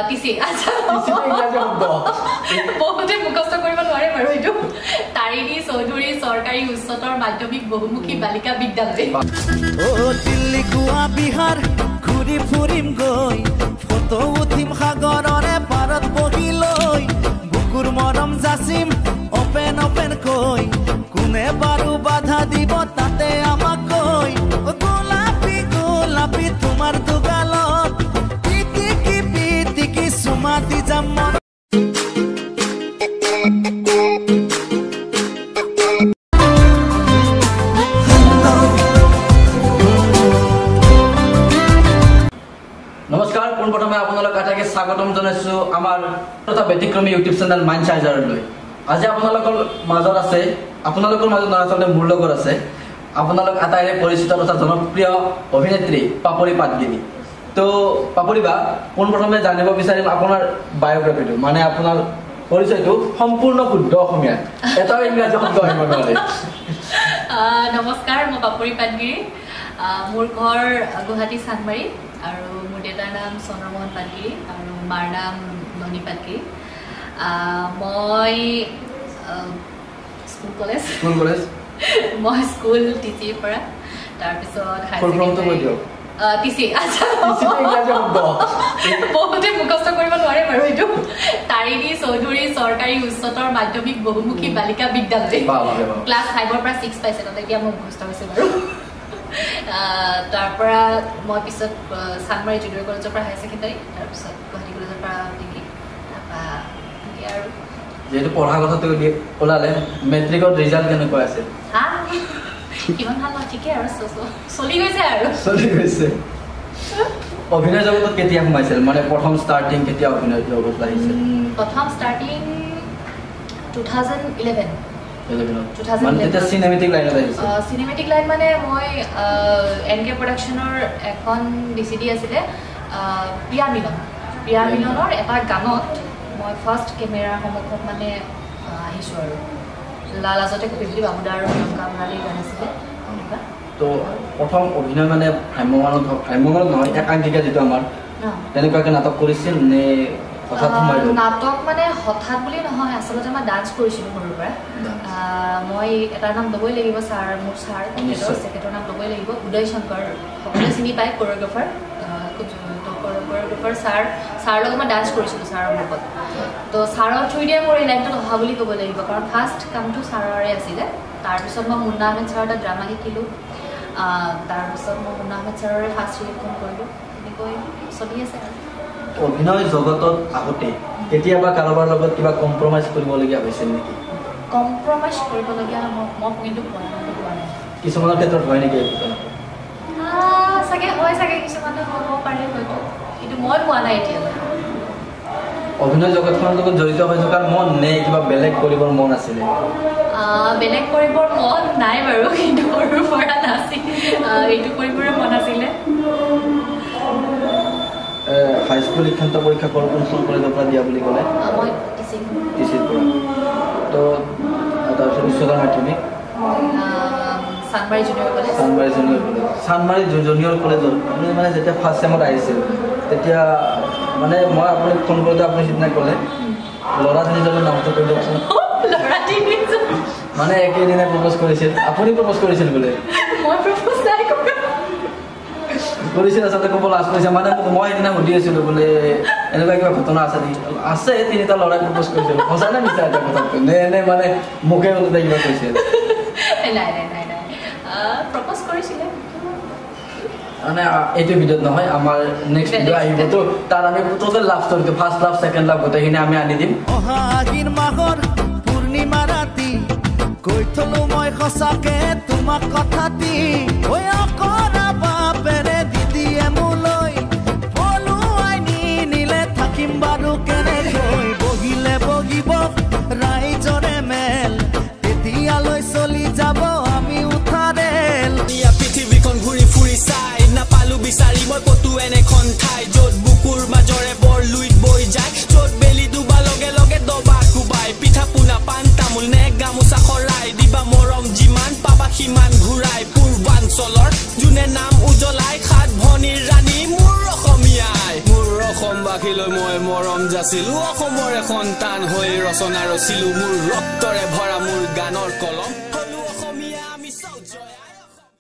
TC আচ্ছা ইংৰাজী শব্দ বহুতে মুখস্থ কৰিব নোৱাৰে বাৰু এইটো তাৰিণী চৌধুৰী চৰকাৰী উচ্চতৰ মাধ্যমিক বহুমুখী বালিকা বিদ্যালয় ও দিল্লী গোৱা বিহাৰ ঘূৰি ফুৰিম গৈ ফটো উঠিম সাগৰৰে পাৰত বহি লৈ বুকুৰ মৰম যাচিম অপেন অপেন কৈ কোনে বাৰু বাধা দিব তাতে আমাক কৈ গোলাপী গোলাপী তোমাৰ দুগালত পিটিকি পিটিকি চুমা দি যাম নমস্কাৰ পোনপ্ৰথমে আপোনালোক আটাইকে স্বাগতম জনাইছো আমাৰ তথা ব্যতিক্ৰমী ইউটিউব চেনেল মাইণ্ড চাৰ্জাৰলৈ আজি আপোনালোকৰ মাজত আছে আপোনালোকৰ মাজত আচলতে মোৰ লগত আছে আপোনালোক আটাইৰে পৰিচিত তথা জনপ্ৰিয় অভিনেত্ৰী পাপৰি পাটগিৰি তো পাপৰি বা পোনপ্ৰথমে জানিব বিচাৰিম আপোনাৰ বায়োগ্ৰাফিটো মানে আপোনাৰ পৰিচয়টো সম্পূৰ্ণ শুদ্ধ অসমীয়া এটাও ইংৰাজী শব্দ আহিব নোৱাৰে নমস্কাৰ মই পাপৰি পাটগিৰি মোৰ ঘৰ গুৱাহাটী চানমাৰী আৰু মোৰ দেউতাৰ নাম চন্দ্ৰমোহন পাটগিৰি আৰু মাৰ নাম ননী পাটগিৰি মই স্কুল কলেজ মই স্কুল টিচিৰ পৰা তাৰপিছত টিচি আচ্ছা বহুতে মুখস্থ কৰিব নোৱাৰে বাৰু এইটো তাৰিণী চৌধুৰী চৰকাৰী উচ্চতৰ মাধ্যমিক বহুমুখী বালিকা বিদ্যালয় ক্লাছ 5ৰ পৰা 6 পাইছে তাতে এতিয়া মই মুখস্থ হৈছে বাৰু তাৰ পৰা মই পিছত চানমাৰী জুনিয়ৰ কলেজৰ পৰা হায়াৰ ছেকেণ্ডাৰী তাৰপিছত গুৱাহাটী কলেজৰ পৰা ডিগ্ৰী তাৰপৰা আৰু যেহেতু পঢ়া কথাটো ওলালে মেট্ৰিকত ৰিজাল্ট কেনেকুৱা আছে কিমান ভাল ঠিকে আৰু চলি গৈছে অভিনয় জগতত কেতিয়া সোমাইছিল মানে প্ৰথম ষ্টাৰ্টিং কেতিয়া অভিনয় জগতত আহিছিল প্ৰথম ষ্টাৰ্টিং 2011 মানে তেতিয়া চিনেমেটিক লাইনত আহিছিল চিনেমেটিক লাইন মানে মই এনকে প্ৰডাকশ্যনৰ এখন ডিচিডি আছিলে প্ৰিয়া মিলনৰ এটা গানত মই ফাৰ্ষ্ট কেমেৰাৰ সন্মুখত মানে আহিছোঁ আৰু লালাজতে কবি বুলি বাবুদা আৰু প্ৰিয়ংকা ভৰালীৰ গান আছিলে তো প্ৰথম অভিনয় মানে ভ্ৰাম্যমানত নহয় একাংকিকা যিটো আমাৰ তেনেকুৱাকৈ নাটক কৰিছিল নে হঠাৎ নাটক মানে হঠাৎ বুলি নহয় আচলতে মই ডান্স কৰিছিলোঁ সৰুৰ পৰা মই এটাৰ নাম ল'বই লাগিব মোৰ ছাৰ তেখেতৰ নাম ল'বই লাগিব উদয় শংকৰ সকলোৱে চিনি পায় কোৰিঅ'গ্ৰাফাৰ কোৰিঅ'গ্ৰাফাৰ ছাৰ লগত মই ডান্স কৰিছিলোঁ ছাৰৰ লগত তো ছাৰৰ থ্ৰুদিয়ে মোৰ এই লাইনটোত অহা বুলি ক'ব লাগিব কাৰণ ফাৰ্ষ্ট কামটো ছাৰৰে আছিলে তাৰপিছত মই মুন্না আহমেদ ছাৰৰ এটা ড্ৰামা শিকিলোঁ তাৰপিছত মই মুন্না আহমেদ ছাৰৰে ফাৰ্ষ্ট ৰিলেকশ্যন কৰিলোঁ এনেকৈ চলি আছে আৰু অভিনয় জগতত আহোঁতে কেতিয়াবা কাৰোবাৰ লগত কিবা কম্প্ৰমাইজ কৰিবলগীয়া হৈছিল নেকি কম্প্ৰমাইজ কৰিবলগীয়া মই কিন্তু পোৱা নাই কিছুমানৰ ক্ষেত্ৰত হয় নেকি চাগে হয় চাগে কিছুমানে হ'ব পাৰে হয়তো কিন্তু মই পোৱা নাই এতিয়ালৈ অভিনয় জগতখনৰ লগত জড়িত হৈ থকাৰ মন নে কিবা বেলেগ কৰিবৰ মন আছিলে বেলেগ কৰিবৰ মন নাই বাৰু কিন্তু সৰুৰ পৰা নাছিল এইটো কৰিবৰে মন আছিলে হাইস্কুল শিক্ষান্ত পৰীক্ষা কোনখন কলেজৰ পৰা দিয়া বুলি ক'লে মই টিচিৰ পৰা তো তাৰপিছত উচ্চতৰ মাধ্যমিক Chandmari junior college Chandmari junior কলেজত আপুনি মানে যেতিয়া ফাৰ্ষ্ট ছেমত আহিছিল তেতিয়া মানে মই আপোনাক ফোন কৰোঁতে আপুনি সিদিনা ক'লে ল'ৰা তিনিজনৰ নামটো কৈ দিয়কচোন মানে একেদিনাই প্ৰপ'জ কৰিছিল আপুনি প্ৰপ'জ কৰিছিল বোলে কৰিছিল আচলতে ক'ব লাজ কৰিছে মানে মই সেইদিনা সুধি আছিলোঁ বোলে এনেকুৱা কিবা ঘটনা আছে নেকি আছে তিনিটা ল'ৰাই প্ৰপ'জ কৰিছিল সঁচা নে মিছা এটা কথাটো নে মানে মুখে ওলোতে কিবা কৈছিল মানে এইটো ভিডিঅ'ত নহয় আমাৰ নেক্সট ভিডিঅ' আহিবতো তাত আমি টোটেল লাভ ষ্টৰীটো ফাৰ্ষ্ট লাভ ছেকেণ্ড লাভ গোটেইখিনি আমি আনি দিম পূৰ্ণিমা ৰাতি কৈ থলো মই সঁচাকে তোমাক কথা দি বাপেৰে দিদিয়ে মোলৈ পলুৱাই নিলে থাকিম বাৰু কেনেকৈ বহিলে বহিব ৰাইজৰে মেল তেতিয়ালৈ চলি যাব আমি উঠাৰেল পৃথিৱীখন ঘূৰি ফুৰি চাই নাপালো বিচাৰি মই ক'তো এনেখন ঠাই য'ত বুকুৰ মাজৰে বৰ লুইত বৈ যায় য'ত বেলি ডুবা লগে লগে দবা কোবাই পিঠা পোনা পাণ তামোল নে গামোচা খৰাই দিবা মৰম যিমান পাবা সিমান ঘূৰাই পূৰ্বাঞ্চলৰ যোনে নাম উজ্বলাই সাত ভনীৰ ৰাণী মোৰ অসমীয়াই মোৰ অসমবাসীলৈ মই মৰম যাচিলো অসমৰে সন্তান হৈ ৰচনা ৰচিলো মোৰ ৰক্তৰে ভৰা মোৰ গানৰ কলম